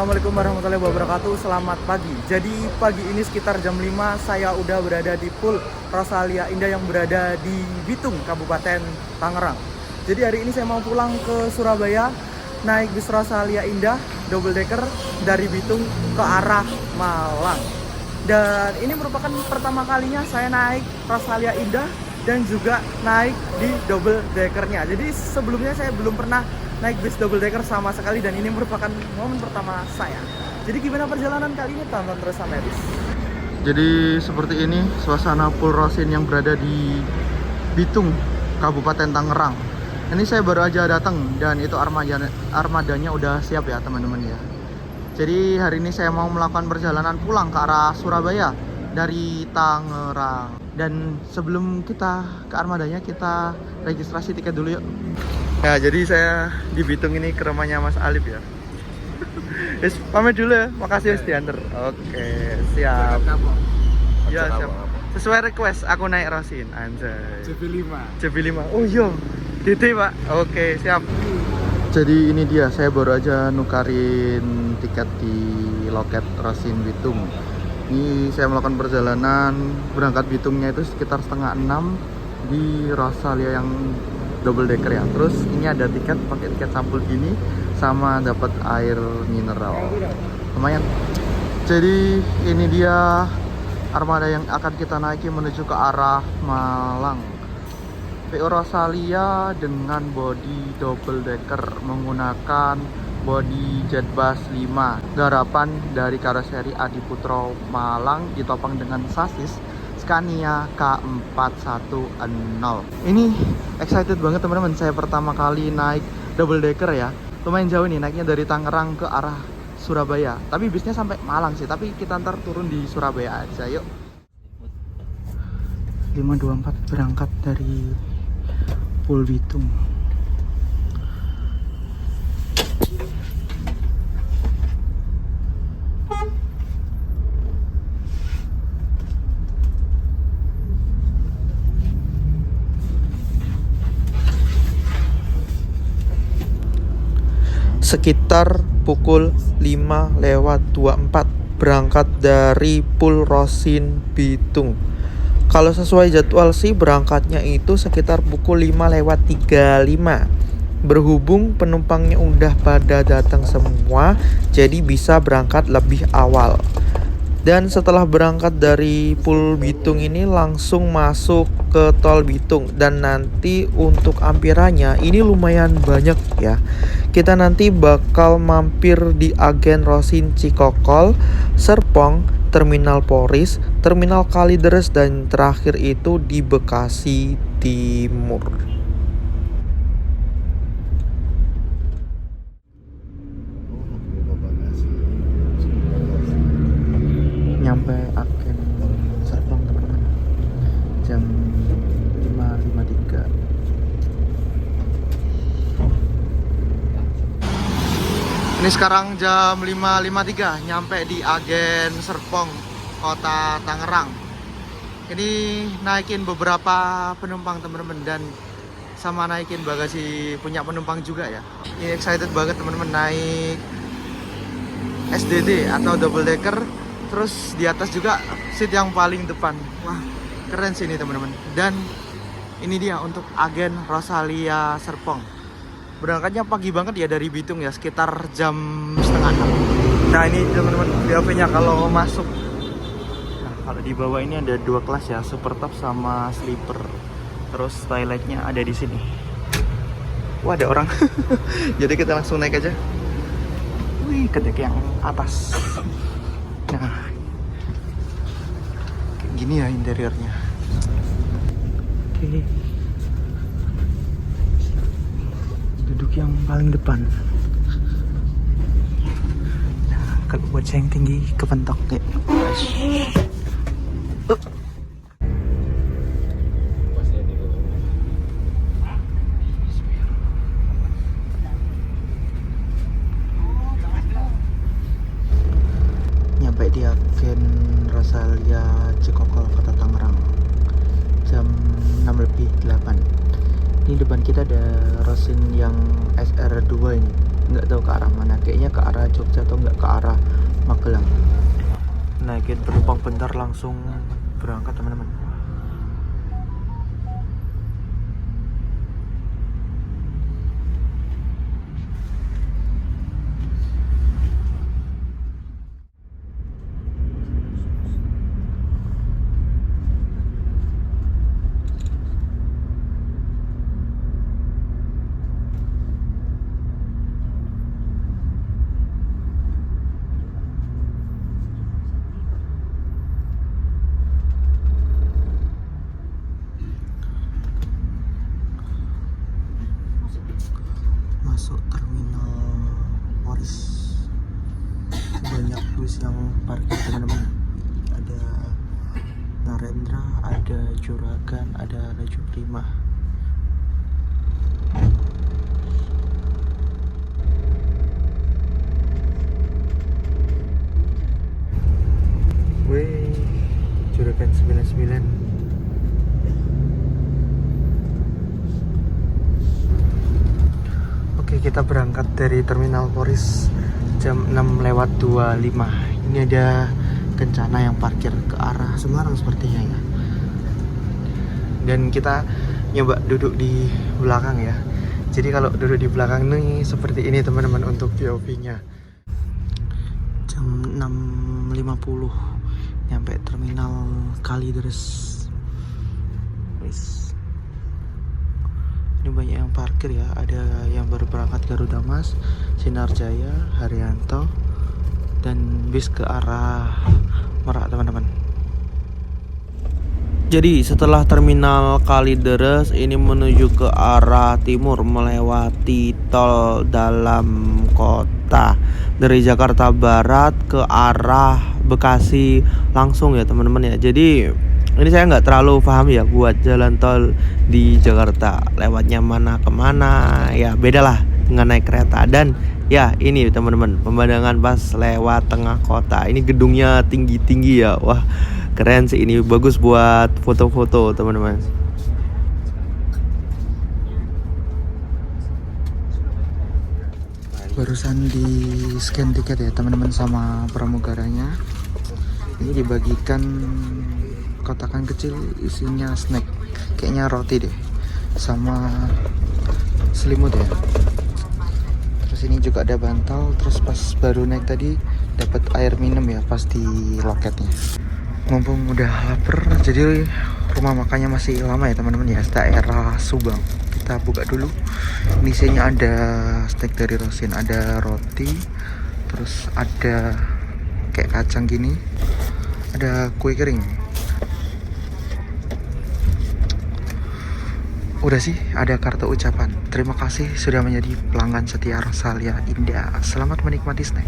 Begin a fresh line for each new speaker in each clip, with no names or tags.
Assalamualaikum warahmatullahi wabarakatuh. Selamat pagi. Jadi pagi ini sekitar jam 5 saya udah berada di Pool Rosalia Indah yang berada di Bitung, Kabupaten Tangerang. Jadi hari ini saya mau pulang ke Surabaya naik bis Rosalia Indah double decker dari Bitung ke arah Malang. Dan ini merupakan pertama kalinya saya naik Rosalia Indah dan juga naik di double deckernya. Jadi sebelumnya saya belum pernah naik bis double decker sama sekali dan ini merupakan momen pertama saya. Jadi gimana perjalanan kali ini? Tonton terus sampai habis. Jadi seperti ini suasana Pool Rosin yang berada di Bitung, Kabupaten Tangerang. Ini saya baru aja datang dan itu armadanya udah siap ya teman-teman ya. Jadi hari ini saya mau melakukan perjalanan pulang ke arah Surabaya dari Tangerang. Dan sebelum kita ke armadanya, kita registrasi tiket dulu yuk. Ya, jadi saya di Bitung ini ke rumahnya Mas Alif ya. Yes, pamit dulu ya. Makasih Mas diantar. Oke, siap. Ya, siap. Sesuai request aku naik Rosin, anjay. CB5. Oh iya. DT, Pak. Oke, siap. Jadi ini dia, saya baru aja nukarin tiket di loket Rosin Bitung. Ini saya melakukan perjalanan berangkat Bitungnya itu sekitar setengah 6 di Rosalia yang double decker ya. Terus ini ada tiket, pakai tiket sampul gini sama dapat air mineral. Lumayan. Jadi ini dia armada yang akan kita naiki menuju ke arah Malang. PO Rosalia dengan bodi double decker menggunakan bodi Jetbus 5 garapan dari karoseri Adi Putro Malang, ditopang dengan sasis Scania K410. Ini excited banget teman-teman, saya pertama kali naik double decker ya. Lumayan jauh nih, naiknya dari Tangerang ke arah Surabaya. Tapi bisnya sampai Malang sih, tapi kita ntar turun di Surabaya aja yuk. 524 berangkat dari Pool Bitung. Sekitar pukul 5:24 berangkat dari Pool Rosin Bitung. Kalau sesuai jadwal sih berangkatnya itu sekitar pukul 5:35. Berhubung penumpangnya udah pada datang semua, jadi bisa berangkat lebih awal. Dan setelah berangkat dari Pool Bitung ini langsung masuk ke tol Bitung. Dan nanti untuk ampirannya ini lumayan banyak ya. Kita nanti bakal mampir di Agen Rosin Cikokol, Serpong, Terminal Poris, Terminal Kalideres, dan terakhir itu di Bekasi Timur. Nyampe Agen Serpong teman-teman jam 5:53. Ini sekarang jam 5:53, nyampe di Agen Serpong, Kota Tangerang. Ini naikin beberapa penumpang teman-teman dan sama naikin bagasi punya penumpang juga ya. Ini excited banget teman-teman, naik SDD atau double decker. Terus di atas juga seat yang paling depan. Wah, keren sih ini teman-teman. Dan ini dia untuk Agen Rosalia Serpong. Berangkatnya pagi banget ya dari Bitung ya, sekitar jam 5:30. Nah ini teman-teman BAP-nya kalau masuk. Nah, kalau di bawah ini ada dua kelas ya, super top sama sleeper. Terus toiletnya ada di sini. Wah, ada orang. Jadi kita langsung naik aja. Wih, ke deck yang atas. Nah, kayak gini ya interiornya. Oke. Duduk yang paling depan. Nah, kalau buat saya yang tinggi kepentok ya. Nyampe di Agen Rosalia Cikokol, Kota Tangerang jam 6:08. Ini depan kita ada Rosin yang SR2 ini. nggak tahu ke arah mana, kayaknya ke arah Jogja atau nggak ke arah Magelang. Naikin penumpang bentar langsung berangkat teman-teman. Masuk terminal Moris, banyak bus yang parkir teman-teman. Ada Narendra, ada Juragan, ada Raju Prima. Wih, Juragan 99. Oke, kita berangkat dari Terminal Poris jam 6:25. Ini ada Kencana yang parkir ke arah Semarang sepertinya ya. Dan kita nyoba duduk di belakang ya. Jadi kalau duduk di belakang nih seperti ini teman-teman untuk POV-nya. Jam 6:50 nyampe Terminal Kalideres. Wis. Ini banyak yang parkir ya, ada yang baru berangkat Garuda Mas, Sinar Jaya, Haryanto, dan bis ke arah Merak teman-teman. Jadi setelah Terminal Kalideres ini menuju ke arah timur melewati tol dalam kota dari Jakarta Barat ke arah Bekasi langsung ya teman-teman ya. Jadi ini saya nggak terlalu paham ya buat jalan tol di Jakarta, lewatnya mana kemana ya, beda lah dengan naik kereta. Dan ya ini teman-teman, pemandangan pas lewat tengah kota, ini gedungnya tinggi-tinggi ya, wah keren sih, ini bagus buat foto-foto teman-teman. Barusan di scan tiket ya teman-teman sama pramugaranya, ini dibagikan kotakan kecil isinya snack, kayaknya roti deh sama selimut ya. Terus ini juga ada bantal. Terus pas baru naik tadi dapat air minum ya pas di loketnya. Mumpung udah lapar, jadi rumah makannya masih lama ya teman-teman ya, daerah Subang. Kita buka dulu. Ini isinya ada snack dari Rosin, ada roti, terus ada kayak kacang gini, ada kue kering. Udah sih, ada kartu ucapan. Terima kasih sudah menjadi pelanggan setia Rosalia Indah. Selamat menikmati snack.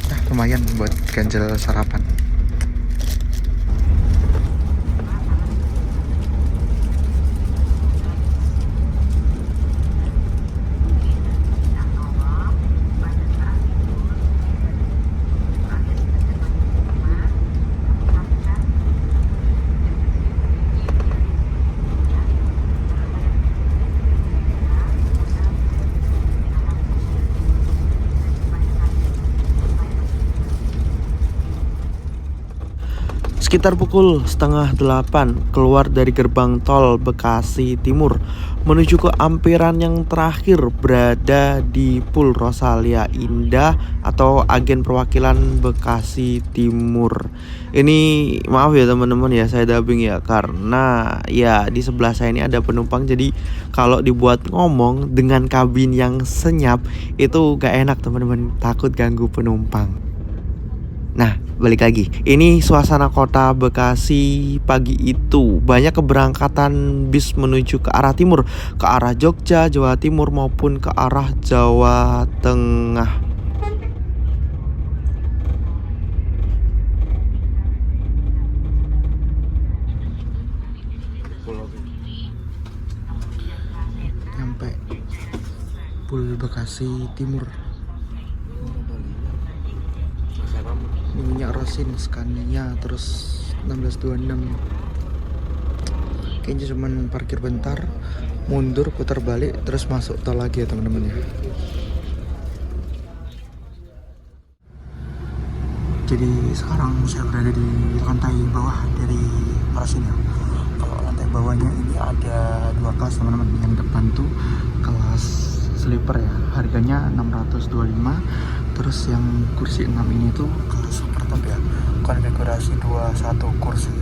Nah, lumayan buat ganjel sarapan. Sekitar pukul 7:30 keluar dari gerbang tol Bekasi Timur menuju ke ampiran yang terakhir berada di Pul Rosalia Indah atau agen perwakilan Bekasi Timur. Ini maaf ya teman-teman ya, saya dubbing ya, karena ya di sebelah saya ini ada penumpang, jadi kalau dibuat ngomong dengan kabin yang senyap itu gak enak teman-teman, takut ganggu penumpang. Nah, balik lagi. Ini suasana kota Bekasi pagi itu. Banyak keberangkatan bis menuju ke arah timur, ke arah Jogja, Jawa Timur maupun ke arah Jawa Tengah. Sampai Pul Bekasi Timur. Ini minyak Rosin Scania terus 1626. Kayaknya cuman parkir bentar mundur, putar balik, terus masuk tol lagi ya teman-teman ya. Jadi sekarang saya berada di lantai bawah dari Rosin ya. Kalau lantai bawahnya ini ada 2 kelas teman-teman. Yang depan tuh kelas sleeper ya, harganya 625. Terus yang kursi 6 ini tuh kelas super top ya, konfigurasi 21 kursi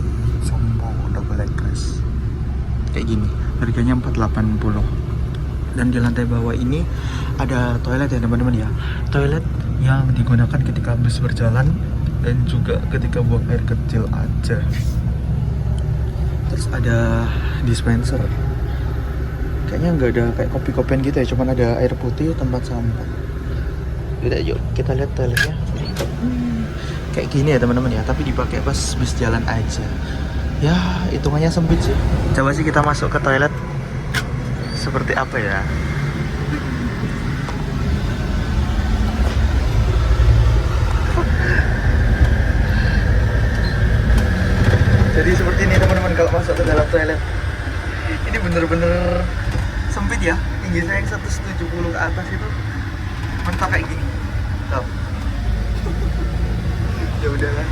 jumbo double leg rest kayak gini, harganya 480. Dan di lantai bawah ini ada toilet ya teman-teman ya, toilet yang digunakan ketika bus berjalan dan juga ketika buang air kecil aja. Terus ada dispenser, kayaknya nggak ada kayak kopi-kopian gitu ya, cuman ada air putih, tempat sampah. Yaudah, yuk kita lihat toiletnya. Kayak gini ya teman-teman ya, tapi dipakai pas bus jalan aja. Ya hitungannya sempit sih. Coba sih kita masuk ke toilet seperti apa ya. Jadi seperti ini teman-teman kalau masuk ke dalam toilet. Ini bener-bener sempit ya. Tinggi saya yang 170 ke atas itu mentok kayak gini. Tuh. Ya udahlah.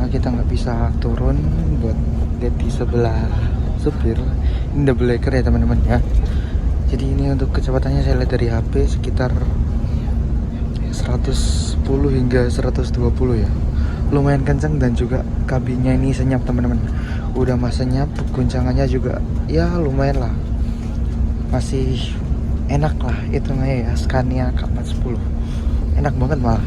Kita nggak bisa turun buat lihat di sebelah supir. Ini double decker ya teman-teman ya. Jadi ini untuk kecepatannya saya lihat dari HP sekitar 110 hingga 120 ya. Lumayan kencang dan juga kabinnya ini senyap teman-teman. Udah mas senyap, guncangannya juga ya lumayan lah. Masih enak lah hitungannya ya, Scania K410. Enak banget malah.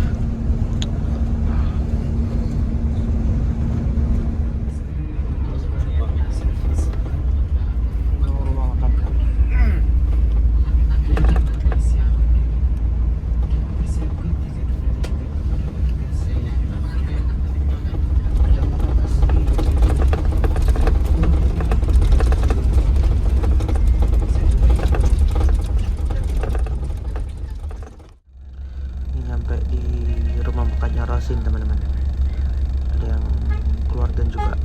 Rosin teman-teman, ada yang keluar dan juga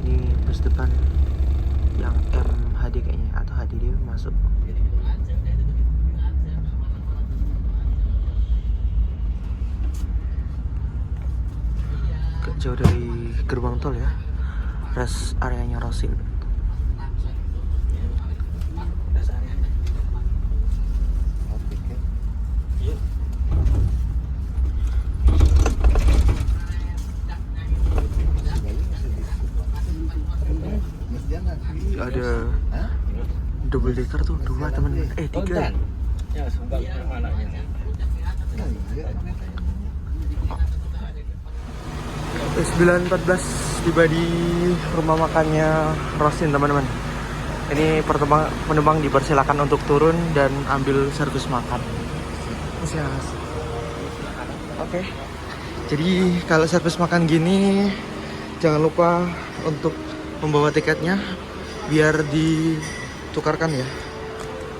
ini bus depan yang MHD kayaknya atau HDD masuk. Jauh dari gerbang tol ya, rest areanya Rosin. Ada double decker tuh 2 temen, 3. 9.14 tiba di rumah makannya Rosin, teman-teman. Ini penumpang dipersilakan untuk turun dan ambil servis makan. Oke. Jadi kalau servis makan gini jangan lupa untuk membawa tiketnya biar ditukarkan ya.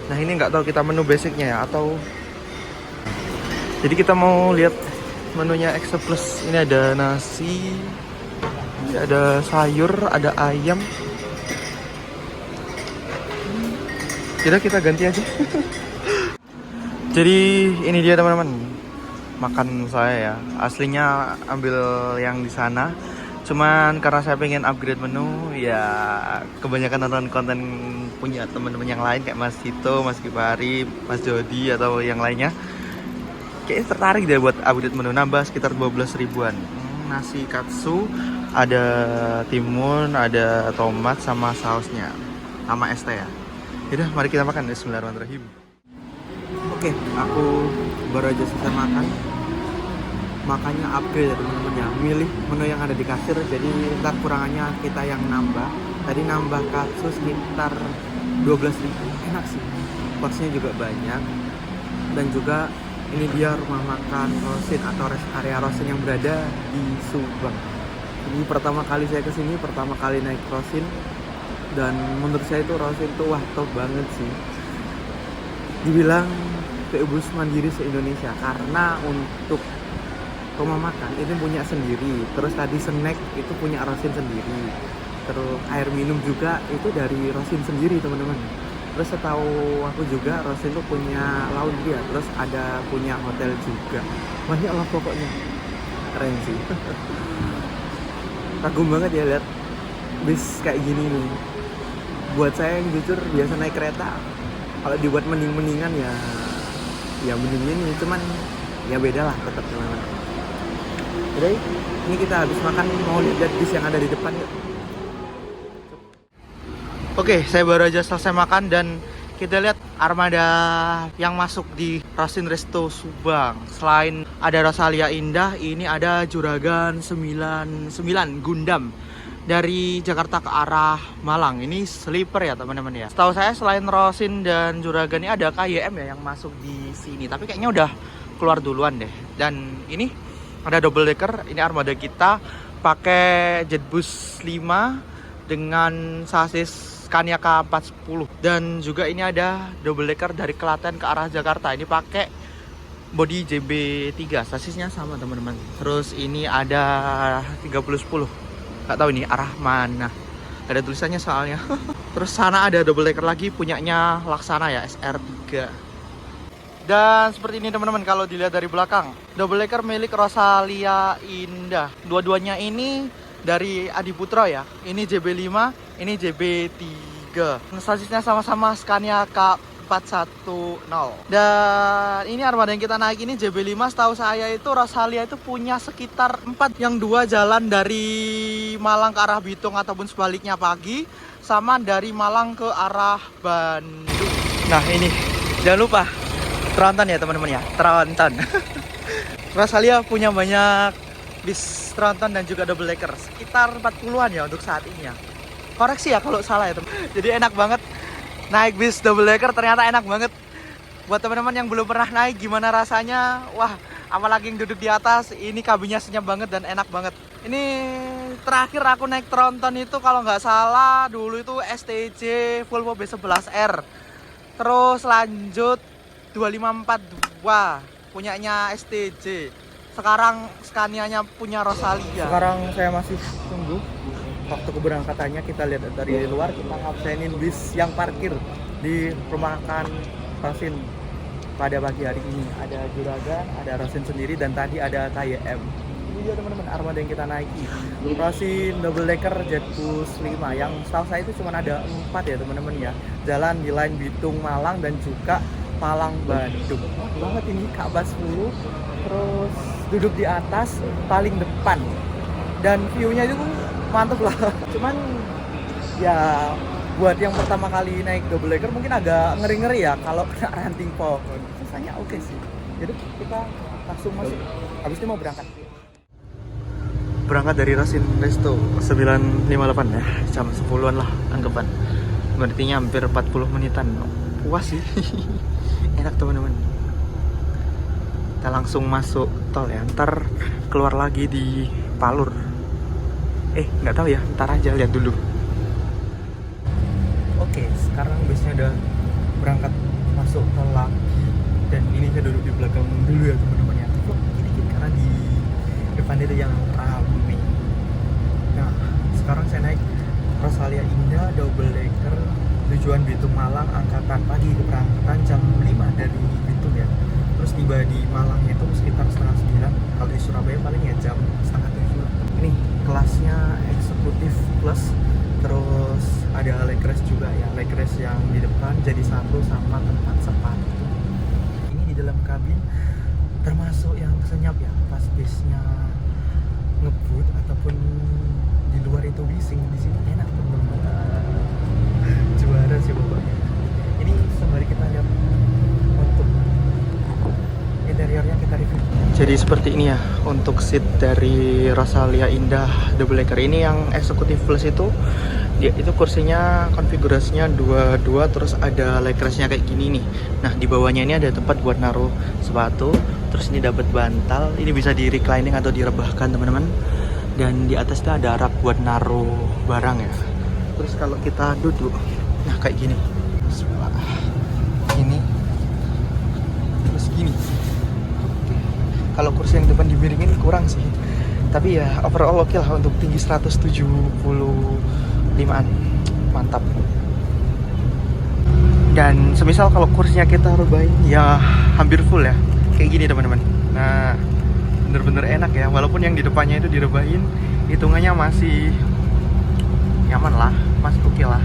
Nah, ini nggak tahu kita menu basicnya ya atau. Jadi kita mau lihat menunya Extra Plus. Ini ada nasi, ada sayur, ada ayam. Kita ganti aja. Jadi ini dia teman-teman, makan saya ya. Aslinya ambil yang di sana. Cuman karena saya pengen upgrade menu, ya kebanyakan nonton konten punya teman-teman yang lain kayak Mas Tito, Mas Kipari, Mas Jody atau yang lainnya. Kayaknya tertarik deh buat upgrade menu, nambah sekitar 12 ribuan. Nasi katsu, ada timun, ada tomat sama sausnya, sama es teh ya. Yaudah, mari kita makan. Bismillahirrahmanirrahim. Oke, aku baru aja selesai makan. Makanya upgrade ya teman-teman ya, milih menu yang ada di kasir. Jadi ntar kurangannya kita yang nambah. Tadi nambah katsu sekitar 12 ribu. Enak sih, porsinya juga banyak. Dan juga ini dia rumah makan Rosin atau rest area Rosin yang berada di Subang. Ini pertama kali saya kesini, pertama kali naik Rosin. Dan menurut saya itu Rosin tuh wah top banget sih. Dibilang PU Bus mandiri se-Indonesia karena untuk rumah makan itu punya sendiri. Terus tadi snack itu punya Rosin sendiri. Terus air minum juga itu dari Rosin sendiri teman-teman. Terus setahu aku juga Rosin tuh punya laundry ya. Terus ada punya hotel juga. Banyak lah pokoknya. Keren sih. Kagum banget ya lihat bis kayak gini nih. Buat saya yang jujur biasa naik kereta, kalau dibuat mending-mendingan ya mending ini, cuman ya beda lah tetap teman-teman. Jadi ini kita habis makan, mau lihat bis yang ada di depan yuk. Oke, saya baru aja selesai makan dan kita lihat armada yang masuk di Rosin Resto Subang. Selain ada Rosalia Indah, ini ada Juragan 99 Gundam dari Jakarta ke arah Malang. Ini sleeper ya teman-teman ya. Setahu saya selain Rosin dan Juragan ini ada KYM ya yang masuk di sini. Tapi kayaknya udah keluar duluan deh. Dan ini ada double decker. Ini armada kita pakai Jetbus 5 dengan sasis Scania K410. Dan juga ini ada double decker dari Klaten ke arah Jakarta. Ini pakai body JB3. Sasisnya sama teman-teman. Terus ini ada 3010. Gak tahu ini arah mana, gak ada tulisannya soalnya. Terus sana ada double decker lagi punyanya Laksana ya, SR3. Dan seperti ini teman-teman kalau dilihat dari belakang, double decker milik Rosalia Indah. Dua-duanya ini dari Adiputra ya. Ini JB5, ini JB3. Sasisnya sama-sama Scania K410. Dan ini armada yang kita naik ini JB5. Setahu saya itu Rosalia itu punya sekitar 4, yang 2 jalan dari Malang ke arah Bitung ataupun sebaliknya pagi, sama dari Malang ke arah Bandung. Nah ini jangan lupa Tronton ya teman-teman ya, Tronton. Rosalia punya banyak bis Tronton dan juga double decker, sekitar 40-an ya untuk saat ini ya. Koreksi ya kalau salah ya teman. Jadi enak banget naik bis double decker, ternyata enak banget. Buat teman-teman yang belum pernah naik, gimana rasanya? Wah, apalagi yang duduk di atas, ini kabinnya senyap banget dan enak banget. Ini terakhir aku naik Tronton itu kalau nggak salah dulu itu STJ Volvo B11R. Terus lanjut 2542 punyanya STJ. Sekarang Scania-nya punya Rosalia. Sekarang saya masih tunggu waktu keberangkatannya. Kita lihat dari luar, kita ngabsenin bis yang parkir di rumah makan Rosin pada pagi hari ini. Ada Juragan, ada Rosin sendiri, dan tadi ada KYM. Ini dia teman-teman armada yang kita naiki, Rosin double decker Jetbus 5, yang setahu saya itu cuma ada 4 ya teman-teman ya. Jalan di line Bitung Malang dan juga Malang Bandung. Banget ini K410. Terus duduk di atas paling depan dan view-nya itu mantep lah. Cuman ya buat yang pertama kali naik double decker mungkin agak ngeri-ngeri ya kalau kena ranting pohon. Sisanya oke sih. Jadi kita langsung masuk. Habis ini mau berangkat dari Rasin Resto 958 ya, jam 10-an lah anggapan. Berarti hampir 40 menitan. Puas sih. Enak teman-teman. Kita langsung masuk tol ya, ntar keluar lagi di Palur. Nggak tahu ya, ntar aja lihat dulu. Oke, sekarang busnya udah berangkat masuk tol lah. Dan ini saya duduk di belakang dulu ya teman-teman ya. Vlog dikit karena di depan itu yang rame. Nah, sekarang saya naik Rosalia Indah double decker tujuan Bitung Malang angkatan pagi, keberangkatan jam 5 dari Bitung ya. Terus tiba di Malang itu sekitar setengah 9. Kalau di Surabaya paling ya jam setengah 7. Ini kelasnya eksekutif plus, terus ada legress juga ya, legress yang di depan jadi satu sama tempat sepatu. Ini di dalam kabin termasuk yang senyap ya, pas bisnya ngebut ataupun di luar itu bising, di sini enak teman-teman. Juara sih pokoknya. Ini sembari kita lihat untuk interiornya, kita review. Jadi seperti ini ya untuk seat dari Rosalia Indah double decker ini. Yang eksekutif plus itu dia itu kursinya konfigurasinya 22, terus ada legressnya kayak gini nih. Nah, di bawahnya ini ada tempat buat naruh sepatu. Terus ini dapat bantal, ini bisa di reclining atau direbahkan teman-teman. Dan di atasnya ada rak buat naruh barang ya. Terus kalau kita duduk, nah kayak gini. Ini, terus gini. Kalau kursi yang depan dibiringin kurang sih. Tapi ya overall oke lah untuk tinggi 175an. Mantap. Dan semisal kalau kursinya kita rebahin ya hampir full ya. Kayak gini teman-teman. Nah, bener-bener enak ya. Walaupun yang di depannya itu direbahin, hitungannya masih nyaman lah, masih oke lah.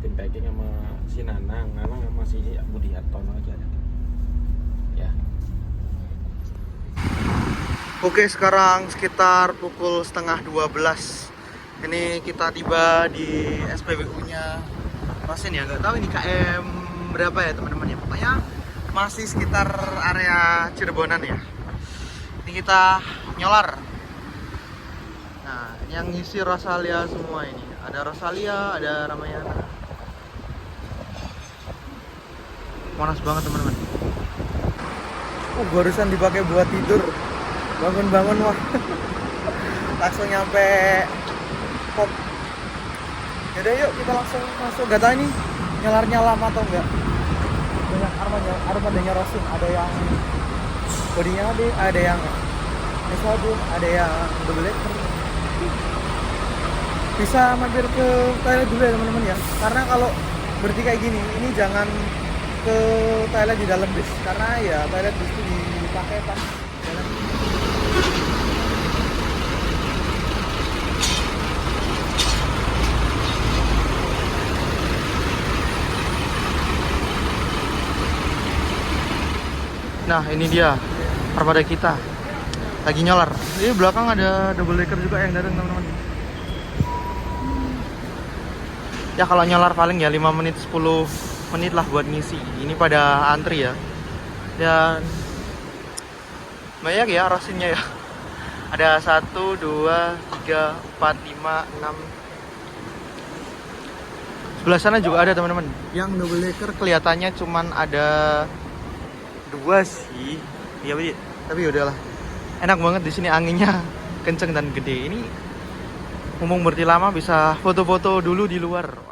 tim packing sama si Nanang sama si Budi Hartono aja ya.
Oke, sekarang sekitar pukul setengah 12. Ini kita tiba di SPBU-nya Rasin ya. Nggak tahu ini KM berapa ya teman-teman ya. Pokoknya masih sekitar area Cirebonan ya. Ini kita nyolar. Nah, yang ngisi Rosalia semua ini. Ada Rosalia, ada Ramayana. Panas banget teman-teman. Barusan dipakai buat tidur. Bangun-bangun wah. Langsung nyampe pop. Yaudah yuk kita langsung masuk. Gak tau ini nyelarnya lama atau enggak. Banyak armadanya Rasin. Ada yang bodinya ada yang Mesodum, ada yang double decker. Bisa mampir ke toilet dulu ya teman-teman ya. Karena kalau berarti kayak gini, ini jangan ke toilet di dalam bis. Karena ya toilet bis itu dipakai pas jalan. Nah ini dia armada kita lagi nyolar. Ini belakang ada double decker juga yang datang teman-teman. Ya kalau nyolar paling ya 5 menit 10 menit lah buat ngisi. Ini pada antri ya. Dan banyak ya Rasinnya ya. Ada 1, 2, 3, 4, 5, 6. Sebelah sana juga ada teman-teman. Yang double decker kelihatannya cuman ada 2 sih. Iya, tapi udahlah. Enak banget di sini, anginnya kenceng dan gede. Ini ngomong berarti lama bisa foto-foto dulu di luar.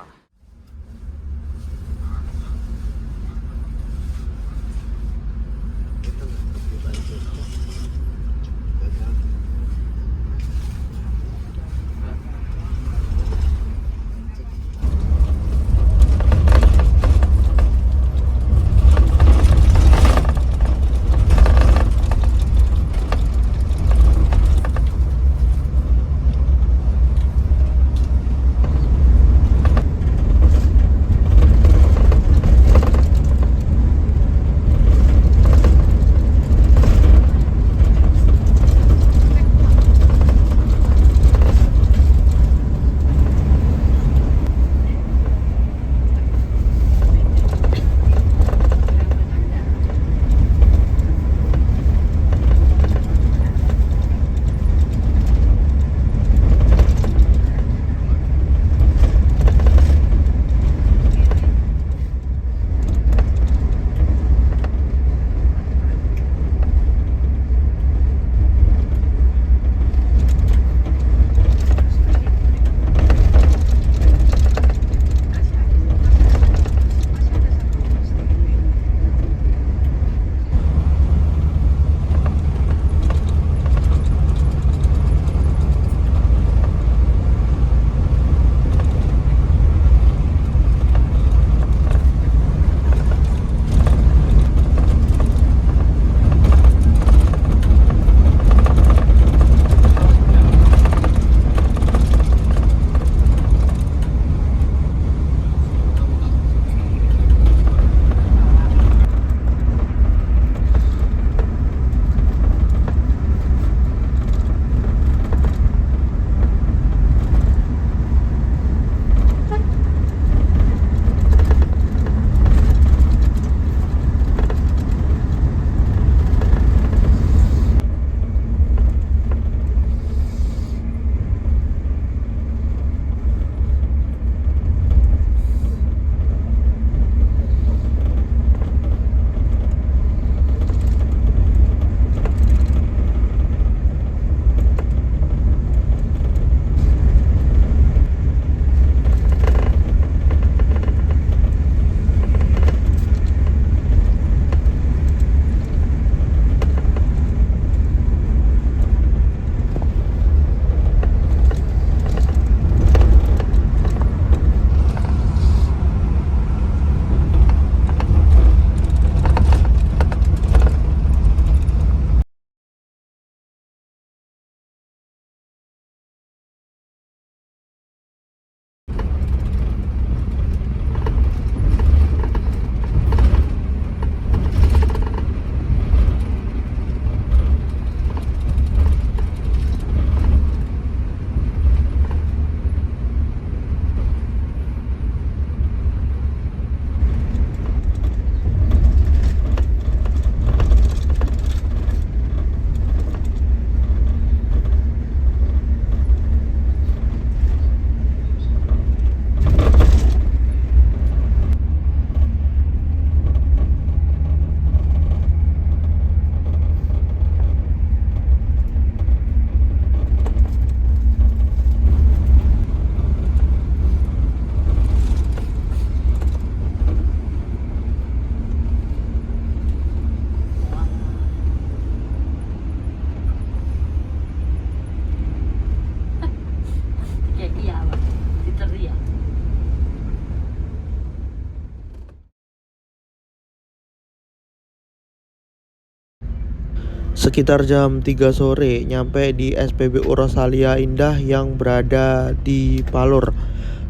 sekitar jam 3 sore nyampe di SPBU Rosalia Indah yang berada di Palur.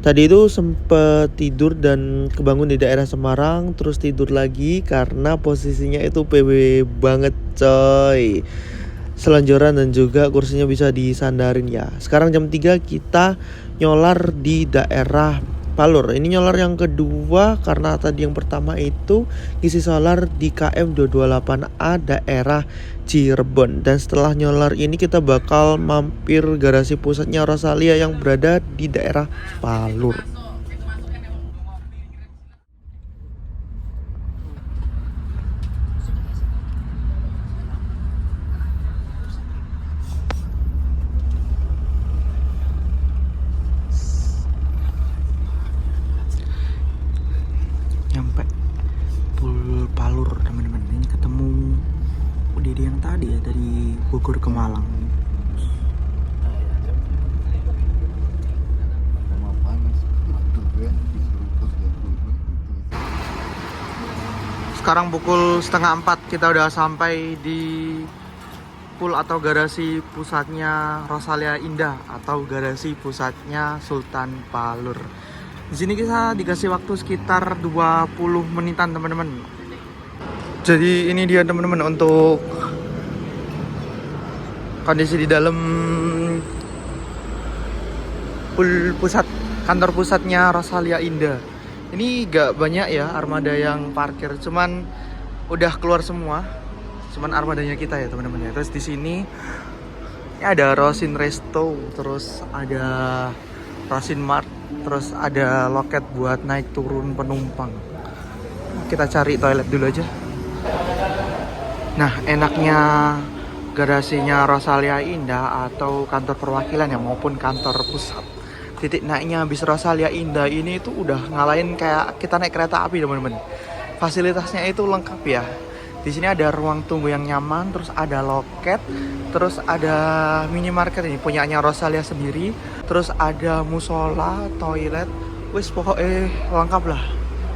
Tadi itu sempet tidur dan kebangun di daerah Semarang, terus tidur lagi karena posisinya itu PW banget coy. Selonjoran dan juga kursinya bisa disandarin ya. Sekarang jam 3 kita nyolar di daerah Palur. Ini nyolar yang kedua karena tadi yang pertama itu isi solar di KM 228A daerah Cirebon. Dan setelah nyolar ini kita bakal mampir garasi pusatnya Rosalia yang berada di daerah Palur.
Nyampe Pul Palur teman-teman. Ini ketemu Dede yang tadi ya dari Bogor ke Malang. Sekarang pukul 3:30 kita udah sampai di pool atau garasi pusatnya Rosalia Indah atau garasi pusatnya Sultan Palur. Di sini kita dikasih waktu sekitar 20 menitan teman-teman. Jadi ini dia teman-teman untuk kondisi di dalam pool pusat kantor pusatnya Rosalia Indah. Ini gak banyak ya armada yang parkir, cuman udah keluar semua. Cuman armadanya kita ya teman-teman ya. Terus di sini ini ada Rosin Resto, terus ada Rosin Mart, terus ada loket buat naik turun penumpang. Kita cari toilet dulu aja. Nah, enaknya garasinya Rosalia Indah atau kantor perwakilan ya maupun kantor pusat, titik naiknya bis Rosalia Indah ini itu udah ngalahin kayak kita naik kereta api teman-teman. Fasilitasnya itu lengkap ya. Di sini ada ruang tunggu yang nyaman, terus ada loket, terus ada minimarket ini punyanya Rosalia sendiri, terus ada musola, toilet, wis pokoknya lengkap lah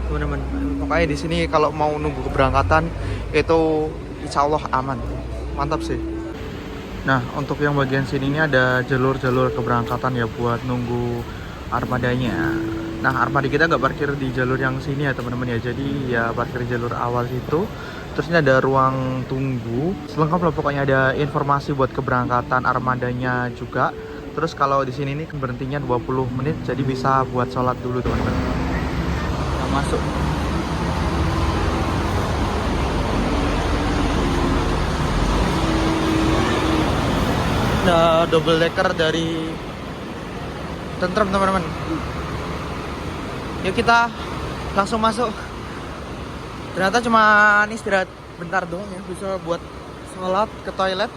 teman-teman. Pokoknya di sini kalau mau nunggu keberangkatan itu insya Allah aman, mantap sih. Nah, untuk yang bagian sini ini ada jalur-jalur keberangkatan ya buat nunggu armadanya. Nah, armada kita nggak parkir di jalur yang sini ya teman-teman ya. Jadi ya parkir di jalur awal situ. Terus ini ada ruang tunggu. Selengkap lah pokoknya, ada informasi buat keberangkatan armadanya juga. Terus kalau di sini ini berhentinya 20 menit, jadi bisa buat sholat dulu teman-teman. Nah, masuk. Nah, double decker dari Tentrem teman-teman. Yuk kita langsung masuk. Ternyata cuma istirahat bentar doang ya, bisa buat sholat, ke toilet.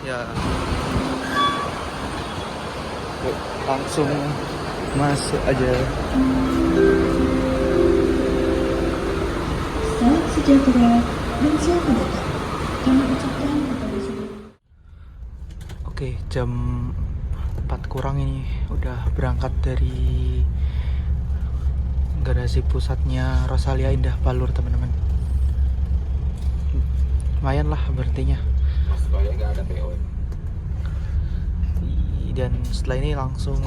Ya. Yuk, langsung masuk aja.
Salam sejahtera dan selamat datang. Kami ucapkan kepada semua.
Oke, jam 4 kurang ini udah berangkat dari garasi pusatnya Rosalia Indah Palur teman-teman. Lumayan lah berhentinya.
Mas Koya nggak ada PO.
Dan setelah ini langsung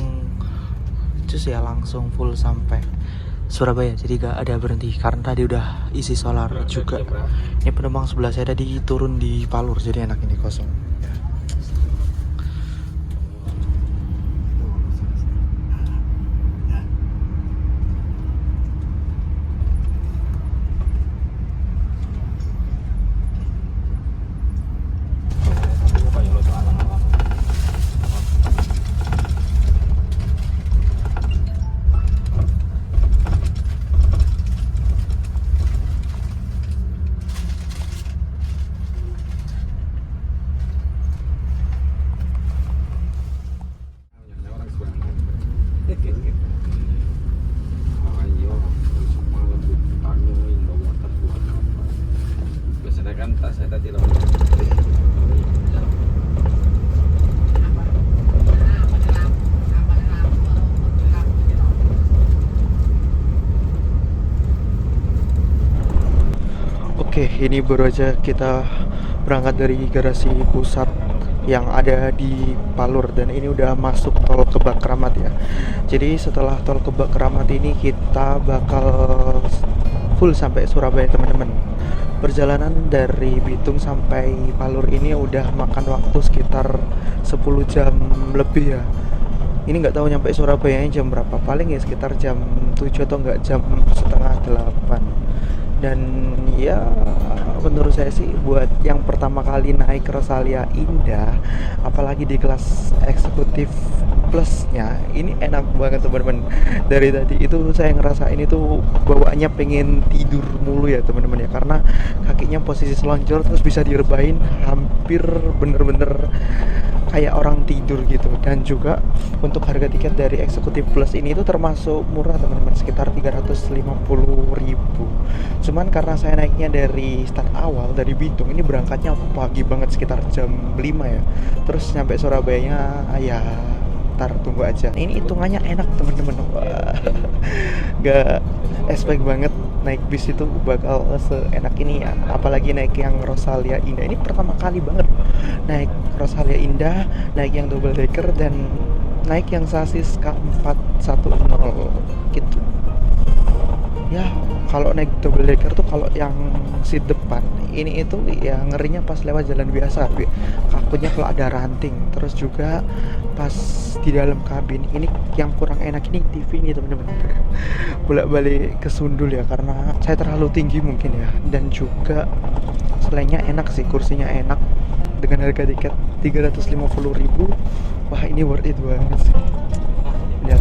langsung full sampai Surabaya. Jadi gak ada berhenti karena tadi udah isi solar juga. Ini penumpang sebelah saya tadi turun di Palur, jadi enak ini kosong.
Biasanya kan tas saya tadi loh.
Oke, ini baru aja kita
berangkat dari garasi pusat yang ada di Palur, dan ini udah masuk tol Kebak Keramat ya. Jadi setelah tol Kebak Keramat ini kita bakal full sampai Surabaya teman-teman. Perjalanan dari Bitung sampai Palur ini udah makan waktu sekitar 10 jam lebih ya. Ini nggak tahu nyampe Surabaya jam berapa, paling ya sekitar jam 7 atau nggak jam setengah 8. Dan ya menurut saya sih buat yang pertama kali naik Rosalia Indah, apalagi di kelas eksekutif plusnya, ini enak banget teman-teman. Dari tadi itu saya ngerasa ini tuh bawaannya pengen tidur mulu ya teman-teman ya, karena kakinya posisi selonjor terus bisa direbahin hampir bener-bener kayak orang tidur gitu. Dan juga untuk harga tiket dari eksekutif plus ini itu termasuk murah teman-teman, sekitar 350.000. Cuman karena saya naiknya dari start awal dari Bitung, ini berangkatnya pagi banget sekitar jam 5 ya, terus nyampe Surabayanya ya ntar tunggu aja. Ini hitungannya enak teman-teman. Gak expect banget naik bis itu bakal seenak ini ya, apalagi naik yang Rosalia Indah. Ini pertama kali banget naik Rosalia Indah, naik yang double decker dan naik yang sasis K410 gitu ya. Kalau naik double decker tuh kalau yang seat depan ini itu ya ngerinya pas lewat jalan biasa, takutnya kalau ada ranting. Terus juga pas di dalam kabin ini yang kurang enak ini TV ini teman-teman, bolak-balik kesundul ya karena saya terlalu tinggi mungkin ya. Dan juga selainnya enak sih, kursinya enak dengan harga tiket 350.000. Wah ini worth it banget sih ya.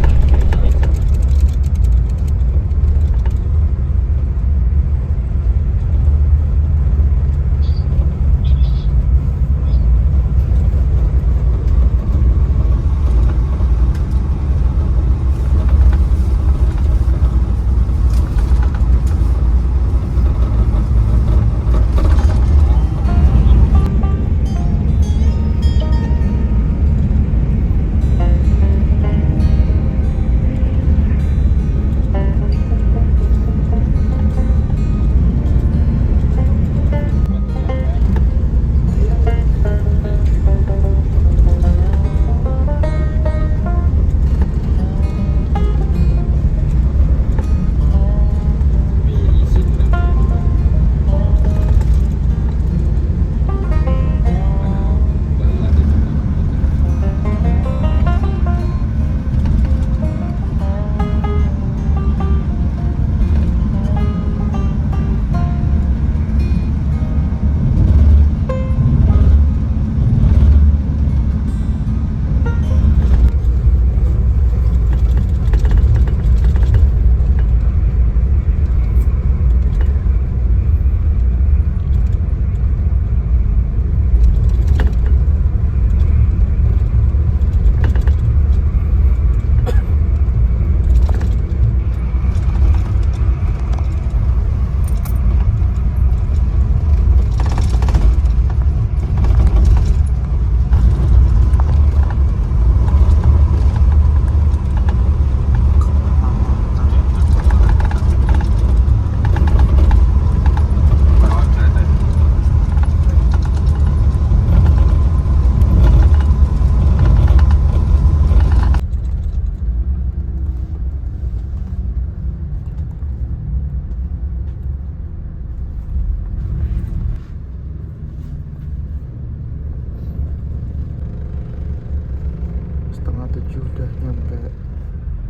Udah nyampe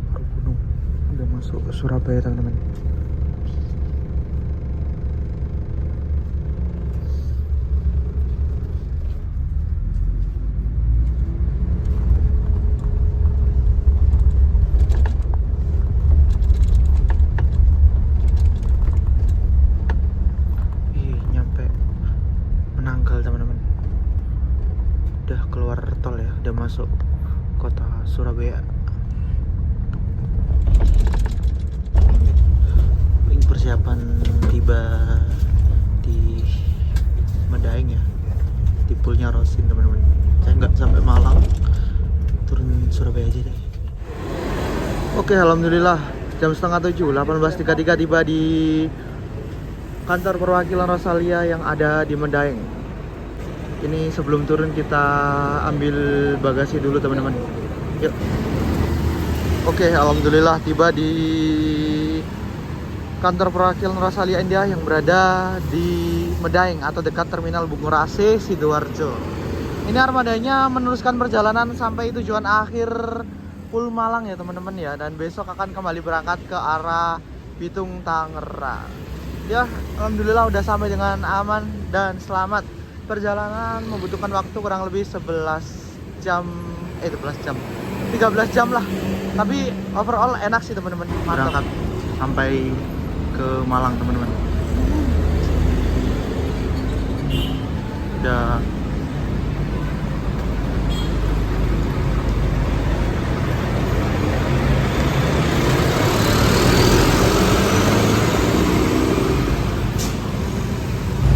Gunung, udah masuk ke Surabaya teman-teman. Nyampe Menanggal teman-teman, udah keluar tol ya, udah masuk kota Surabaya. Ini persiapan tiba di Medaeng ya, di poolnya Rosin teman-teman. Saya nggak sampai Malang, turun Surabaya aja deh. Oke, alhamdulillah jam setengah 7, 18.33 tiba di kantor perwakilan Rosalia yang ada di Medaeng. Ini sebelum turun kita ambil bagasi dulu teman-teman. Yuk. Oke, alhamdulillah tiba di kantor perwakilan Rosalia Indah yang berada di Medaeng atau dekat Terminal Bungurase, Sidoarjo. Ini armadanya meneruskan perjalanan sampai tujuan akhir Pul Malang ya teman-teman ya, dan besok akan kembali berangkat ke arah Bitung Tangerang. Ya, alhamdulillah udah sampai dengan aman dan selamat. Perjalanan membutuhkan waktu kurang lebih 13 jam lah. Tapi overall enak sih teman-teman. Berangkat sampai ke Malang teman-teman. Udah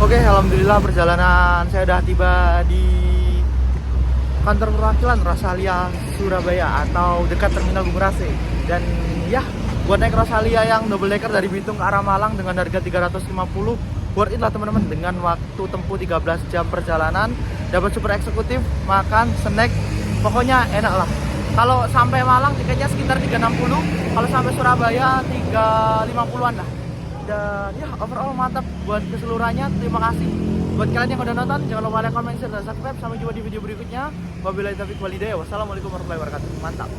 Oke, alhamdulillah perjalanan saya udah tiba di kantor perwakilan Rosalia Surabaya atau dekat Terminal Bungurase. Dan ya, buat naik Rosalia yang double decker dari Bitung ke arah Malang dengan harga 350, worth it lah teman-teman. Dengan waktu tempuh 13 jam perjalanan, dapat super eksekutif, makan, snack, pokoknya enak lah. Kalau sampai Malang tiketnya sekitar 360, kalau sampai Surabaya 350-an lah. Dan ya, overall mantap. Buat keseluruhannya terima kasih. Buat kalian yang udah nonton, jangan lupa like, comment, share, dan subscribe. Sampai jumpa di video berikutnya. Wabillahi taufiq walhidayah. Wassalamualaikum warahmatullahi wabarakatuh. Mantap.